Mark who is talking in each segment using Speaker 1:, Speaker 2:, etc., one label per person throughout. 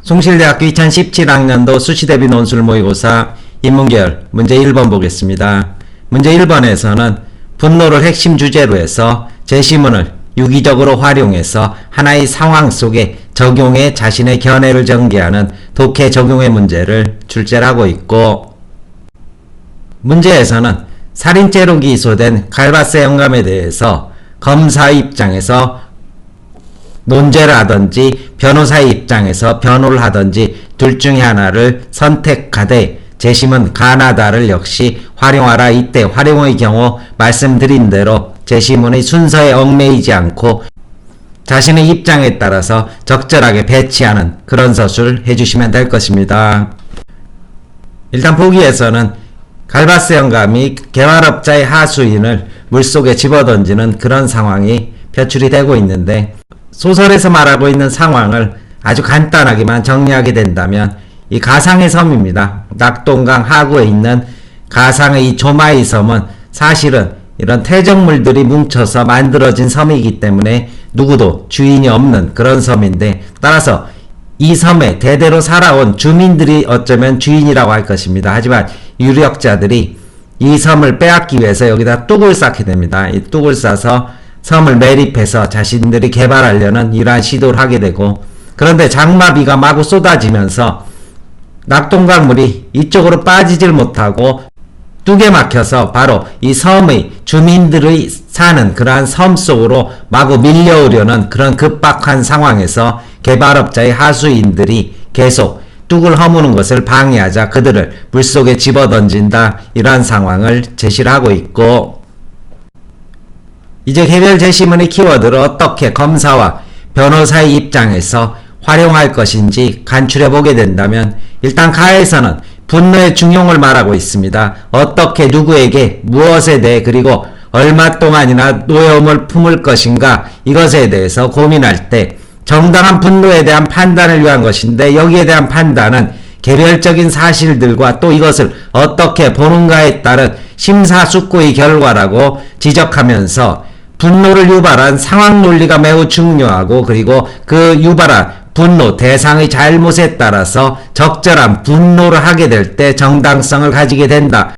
Speaker 1: 숭실대학교 2017학년도 수시대비 논술 모의고사 인문계열 문제 1번 보겠습니다. 문제 1번에서는 분노를 핵심 주제로 해서 제시문을 유기적으로 활용해서 하나의 상황 속에 적용해 자신의 견해를 전개하는 독해 적용의 문제를 출제를 하고 있고, 문제에서는 살인죄로 기소된 갈바세 영감에 대해서 검사의 입장에서 논죄를 하든지 변호사의 입장에서 변호를 하든지 둘 중에 하나를 선택하되 제시문 가나다를 역시 활용하라. 이때 활용의 경우 말씀드린 대로 제시문의 순서에 얽매이지 않고 자신의 입장에 따라서 적절하게 배치하는 그런 서술 해주시면 될 것입니다. 일단 보기에서는 갈바세 영감이 개발업자의 하수인을 물속에 집어던지는 그런 상황이 표출이 되고 있는데, 소설에서 말하고 있는 상황을 아주 간단하게만 정리하게 된다면 이 가상의 섬입니다. 낙동강 하구에 있는 가상의 이 조마의 섬은 사실은 이런 퇴적물들이 뭉쳐서 만들어진 섬이기 때문에 누구도 주인이 없는 그런 섬인데, 따라서 이 섬에 대대로 살아온 주민들이 어쩌면 주인이라고 할 것입니다. 하지만 유력자들이 이 섬을 빼앗기 위해서 여기다 뚝을 쌓게 됩니다. 이 뚝을 쌓아서 섬을 매립해서 자신들이 개발하려는 이러한 시도를 하게 되고, 그런데 장마비가 마구 쏟아지면서 낙동강물이 이쪽으로 빠지질 못하고 뚝에 막혀서 바로 이 섬의 주민들의 사는 그러한 섬 속으로 마구 밀려오려는 그런 급박한 상황에서 개발업자의 하수인들이 계속 뚝을 허무는 것을 방해하자 그들을 물속에 집어던진다, 이러한 상황을 제시를 하고 있고, 이제 개별 제시문의 키워드를 어떻게 검사와 변호사의 입장에서 활용할 것인지 간추려 보게 된다면, 일단 가에서는 분노의 중용을 말하고 있습니다. 어떻게 누구에게 무엇에 대해 그리고 얼마 동안이나 노여움을 품을 것인가, 이것에 대해서 고민할 때 정당한 분노에 대한 판단을 위한 것인데, 여기에 대한 판단은 개별적인 사실들과 또 이것을 어떻게 보는가에 따른 심사숙고의 결과라고 지적하면서 분노를 유발한 상황 논리가 매우 중요하고, 그리고 그 유발한 분노 대상의 잘못에 따라서 적절한 분노를 하게 될 때 정당성을 가지게 된다.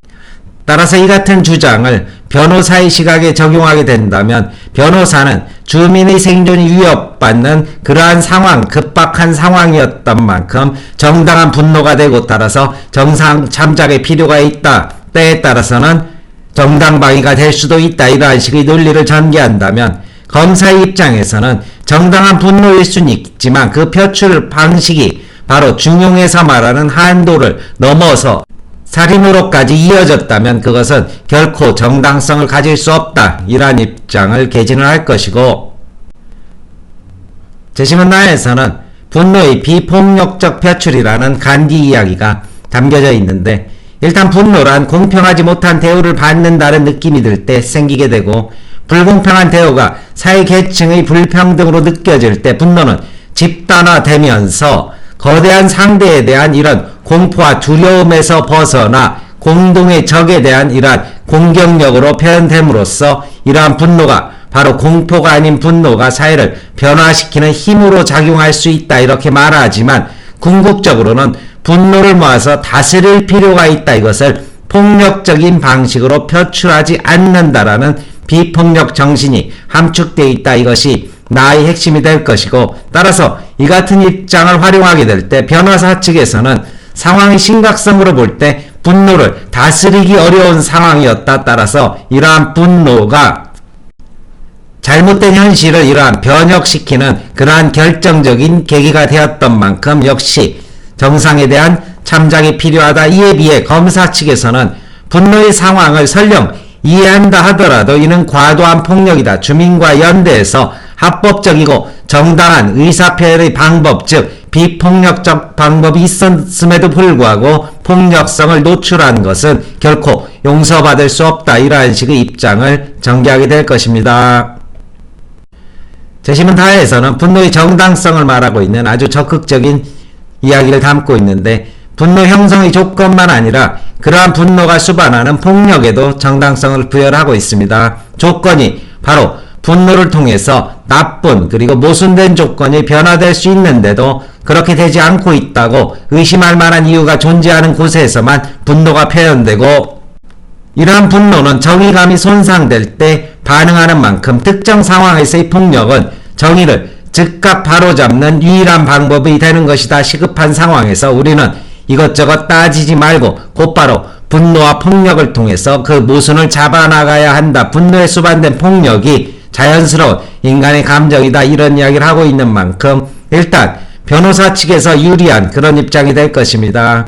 Speaker 1: 따라서 이 같은 주장을 변호사의 시각에 적용하게 된다면, 변호사는 주민의 생존이 위협받는 그러한 상황, 급박한 상황이었던 만큼 정당한 분노가 되고, 따라서 정상 참작의 필요가 있다. 때에 따라서는 정당방위가 될 수도 있다. 이러한 식의 논리를 전개한다면, 검사의 입장에서는 정당한 분노일 수는 있지만 그 표출 방식이 바로 중용에서 말하는 한도를 넘어서 살인으로까지 이어졌다면 그것은 결코 정당성을 가질 수 없다. 이러한 입장을 개진을 할 것이고, 제시문 나에서는 분노의 비폭력적 표출이라는 간디 이야기가 담겨져 있는데, 일단 분노란 공평하지 못한 대우를 받는다는 느낌이 들 때 생기게 되고, 불공평한 대우가 사회계층의 불평등으로 느껴질 때 분노는 집단화되면서 거대한 상대에 대한 이런 공포와 두려움에서 벗어나 공동의 적에 대한 이러한 공격력으로 표현됨으로써 이러한 분노가 바로 공포가 아닌 분노가 사회를 변화시키는 힘으로 작용할 수 있다, 이렇게 말하지만 궁극적으로는 분노를 모아서 다스릴 필요가 있다, 이것을 폭력적인 방식으로 표출하지 않는다라는 비폭력 정신이 함축되어 있다, 이것이 나의 핵심이 될 것이고, 따라서 이 같은 입장을 활용하게 될 때 변호사 측에서는 상황의 심각성으로 볼 때 분노를 다스리기 어려운 상황이었다. 따라서 이러한 분노가 잘못된 현실을 이러한 변혁시키는 그러한 결정적인 계기가 되었던 만큼 역시 정상에 대한 참작이 필요하다. 이에 비해 검사 측에서는 분노의 상황을 설령 이해한다 하더라도 이는 과도한 폭력이다. 주민과 연대해서 합법적이고 정당한 의사표현의 방법, 즉 비폭력적 방법이 있었음에도 불구하고 폭력성을 노출한 것은 결코 용서받을 수 없다. 이러한 식의 입장을 전개하게 될 것입니다. 제시문 하에서는 분노의 정당성을 말하고 있는 아주 적극적인 이야기를 담고 있는데, 분노 형성의 조건만 아니라 그러한 분노가 수반하는 폭력에도 정당성을 부여하고 있습니다. 조건이 바로 분노를 통해서 나쁜 그리고 모순된 조건이 변화될 수 있는데도 그렇게 되지 않고 있다고 의심할 만한 이유가 존재하는 곳에서만 분노가 표현되고, 이러한 분노는 정의감이 손상될 때 반응하는 만큼 특정 상황에서의 폭력은 정의를 즉각 바로잡는 유일한 방법이 되는 것이다. 시급한 상황에서 우리는 이것저것 따지지 말고 곧바로 분노와 폭력을 통해서 그 모순을 잡아나가야 한다. 분노에 수반된 폭력이 자연스러운 인간의 감정이다. 이런 이야기를 하고 있는 만큼 일단 변호사 측에서 유리한 그런 입장이 될 것입니다.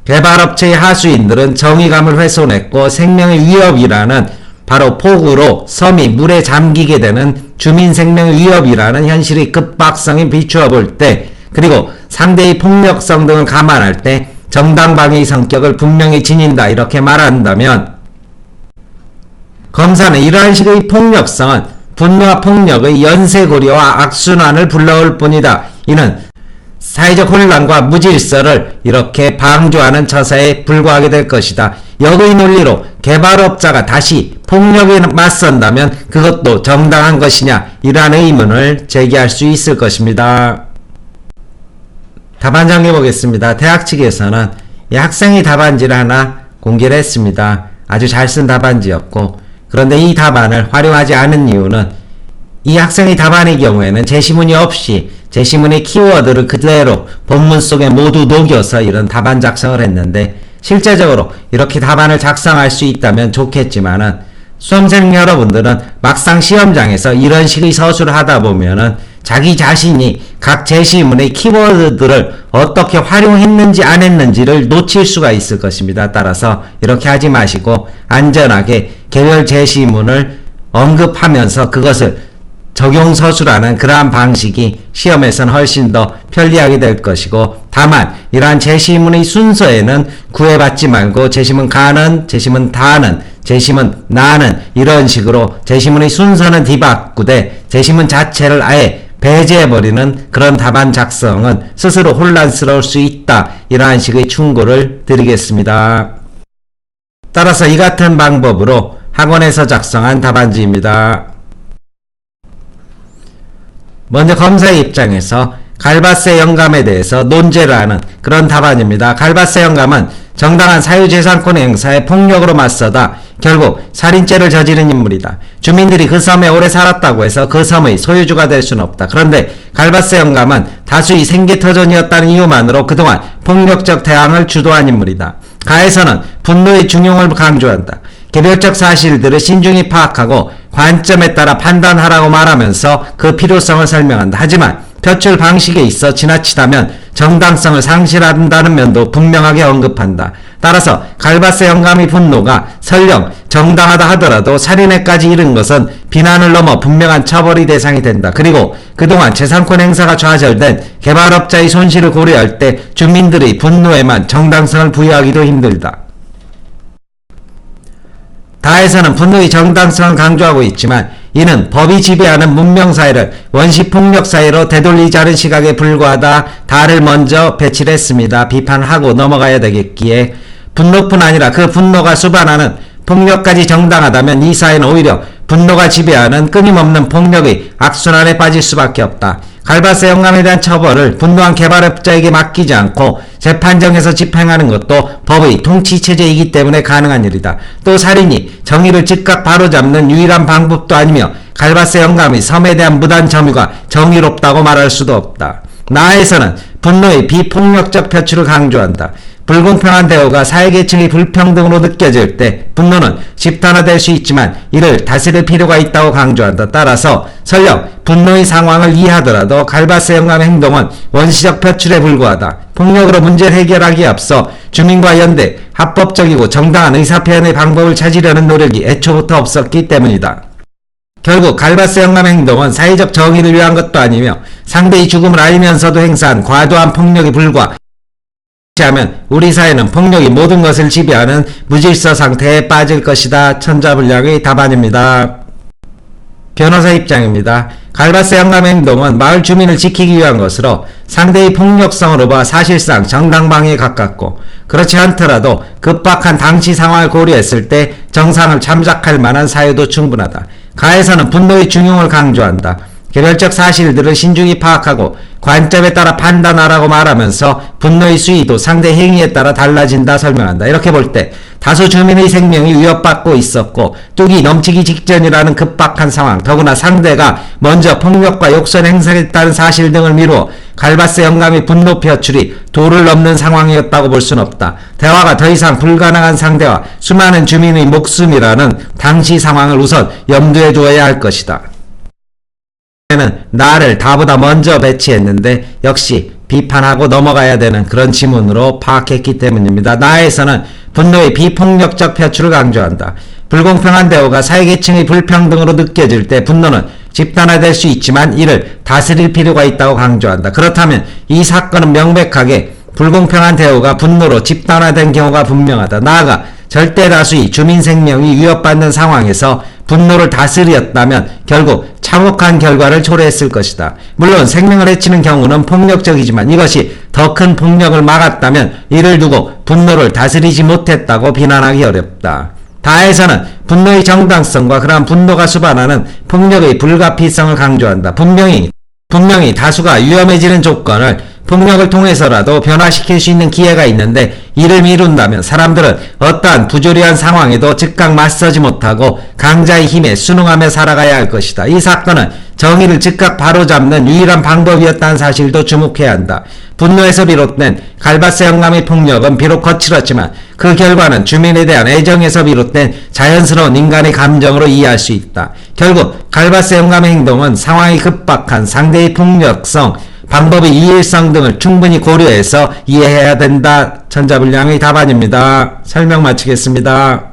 Speaker 1: 개발업체의 하수인들은 정의감을 훼손했고 생명의 위협이라는 바로 폭우로 섬이 물에 잠기게 되는 주민 생명의 위협이라는 현실의 급박성에 비추어 볼 때, 그리고 상대의 폭력성 등을 감안할 때 정당방위의 성격을 분명히 지닌다 이렇게 말한다면, 검사는 이러한 식의 폭력성은 분노와 폭력의 연쇄고리와 악순환을 불러올 뿐이다. 이는 사회적 혼란과 무질서를 이렇게 방조하는 처사에 불과하게 될 것이다. 역의 논리로 개발업자가 다시 폭력에 맞선다면 그것도 정당한 것이냐, 이러한 의문을 제기할 수 있을 것입니다. 답안 정리해 보겠습니다. 대학 측에서는 이 학생이 답안지를 하나 공개를 했습니다. 아주 잘 쓴 답안지였고, 그런데 이 답안을 활용하지 않은 이유는 이 학생의 답안의 경우에는 제시문이 없이 제시문의 키워드를 그대로 본문 속에 모두 녹여서 이런 답안 작성을 했는데, 실제적으로 이렇게 답안을 작성할 수 있다면 좋겠지만은 수험생 여러분들은 막상 시험장에서 이런 식의 서술을 하다 보면은 자기 자신이 각 제시문의 키워드들을 어떻게 활용했는지 안 했는지를 놓칠 수가 있을 것입니다. 따라서 이렇게 하지 마시고 안전하게 개별 제시문을 언급하면서 그것을 적용서술하는 그러한 방식이 시험에서는 훨씬 더 편리하게 될 것이고, 다만 이러한 제시문의 순서에는 구애받지 말고 제시문 가는, 제시문 다는, 제시문 나는 이런 식으로 제시문의 순서는 뒤바꾸되 제시문 자체를 아예 배제해버리는 그런 답안 작성은 스스로 혼란스러울 수 있다. 이러한 식의 충고를 드리겠습니다. 따라서 이 같은 방법으로 학원에서 작성한 답안지입니다. 먼저 검사의 입장에서 갈바세 영감에 대해서 논제를 하는 그런 답안입니다. 갈바세 영감은 정당한 사유재산권 행사에 폭력으로 맞서다 결국 살인죄를 저지른 인물이다. 주민들이 그 섬에 오래 살았다고 해서 그 섬의 소유주가 될 수는 없다. 그런데 갈바세 영감은 다수의 생계터전이었다는 이유만으로 그동안 폭력적 대항을 주도한 인물이다. 가에서는 분노의 중용을 강조한다. 개별적 사실들을 신중히 파악하고 관점에 따라 판단하라고 말하면서 그 필요성을 설명한다. 하지만 표출 방식에 있어 지나치다면 정당성을 상실한다는 면도 분명하게 언급한다. 따라서 갈바세 영감의 분노가 설령 정당하다 하더라도 살인에까지 이른 것은 비난을 넘어 분명한 처벌의 대상이 된다. 그리고 그동안 재산권 행사가 좌절된 개발업자의 손실을 고려할 때 주민들의 분노에만 정당성을 부여하기도 힘들다. 다에서는 분노의 정당성을 강조하고 있지만 이는 법이 지배하는 문명사회를 원시폭력사회로 되돌리자는 시각에 불과하다. 다를 먼저 배치를 했습니다. 비판을 하고 넘어가야 되겠기에 분노뿐 아니라 그 분노가 수반하는 폭력까지 정당하다면 이 사회는 오히려 분노가 지배하는 끊임없는 폭력의 악순환에 빠질 수밖에 없다. 갈바세 영감에 대한 처벌을 분노한 개발업자에게 맡기지 않고 재판정에서 집행하는 것도 법의 통치체제이기 때문에 가능한 일이다. 또 살인이 정의를 즉각 바로잡는 유일한 방법도 아니며 갈바세 영감의 섬에 대한 무단 점유가 정의롭다고 말할 수도 없다. 나에서는 분노의 비폭력적 표출을 강조한다. 불공평한 대우가 사회계층의 불평등으로 느껴질 때 분노는 집단화될 수 있지만 이를 다스릴 필요가 있다고 강조한다. 따라서 설령 분노의 상황을 이해하더라도 갈바세 영감의 행동은 원시적 표출에 불과하다. 폭력으로 문제를 해결하기에 앞서 주민과 연대, 합법적이고 정당한 의사표현의 방법을 찾으려는 노력이 애초부터 없었기 때문이다. 결국 갈바세 영감의 행동은 사회적 정의를 위한 것도 아니며 상대의 죽음을 알면서도 행사한 과도한 폭력에 불과 하면 우리 사회는 폭력이 모든 것을 지배하는 무질서 상태에 빠질 것이다. 천자불량의 답안입니다. 변호사 입장입니다. 갈바세 영감의 행동은 마을 주민을 지키기 위한 것으로 상대의 폭력성으로 봐 사실상 정당방위에 가깝고 그렇지 않더라도 급박한 당시 상황을 고려했을 때 정상을 참작할 만한 사유도 충분하다. 가에서는 분노의 중용을 강조한다. 개별적 사실들을 신중히 파악하고 관점에 따라 판단하라고 말하면서 분노의 수위도 상대 행위에 따라 달라진다 설명한다. 이렇게 볼 때 다수 주민의 생명이 위협받고 있었고 뚝이 넘치기 직전이라는 급박한 상황, 더구나 상대가 먼저 폭력과 욕설 행사했다는 사실 등을 미루어 갈바스 영감의 분노 표출이 도를 넘는 상황이었다고 볼 수는 없다. 대화가 더 이상 불가능한 상대와 수많은 주민의 목숨이라는 당시 상황을 우선 염두에 두어야 할 것이다. 는 나를 다보다 먼저 배치했는데 역시 비판하고 넘어가야 되는 그런 지문으로 파악했기 때문입니다. 나에서는 분노의 비폭력적 표출을 강조한다. 불공평한 대우가 사회계층의 불평등으로 느껴질 때 분노는 집단화될 수 있지만 이를 다스릴 필요가 있다고 강조한다. 그렇다면 이 사건은 명백하게 불공평한 대우가 분노로 집단화된 경우가 분명하다. 나아가 절대 다수의 주민 생명이 위협받는 상황에서 분노를 다스렸다면 결국 참혹한 결과를 초래했을 것이다. 물론 생명을 해치는 경우는 폭력적이지만 이것이 더 큰 폭력을 막았다면 이를 두고 분노를 다스리지 못했다고 비난하기 어렵다. 다에서는 분노의 정당성과 그러한 분노가 수반하는 폭력의 불가피성을 강조한다. 분명히 다수가 위험해지는 조건을 폭력을 통해서라도 변화시킬 수 있는 기회가 있는데 이를 미룬다면 사람들은 어떠한 부조리한 상황에도 즉각 맞서지 못하고 강자의 힘에 순응하며 살아가야 할 것이다. 이 사건은 정의를 즉각 바로잡는 유일한 방법이었다는 사실도 주목해야 한다. 분노에서 비롯된 갈바스 영감의 폭력은 비록 거칠었지만 그 결과는 주민에 대한 애정에서 비롯된 자연스러운 인간의 감정으로 이해할 수 있다. 결국 갈바스 영감의 행동은 상황이 급박한 상대의 폭력성, 방법의 이일성 등을 충분히 고려해서 이해해야 된다. 천자불량의 답안입니다. 설명 마치겠습니다.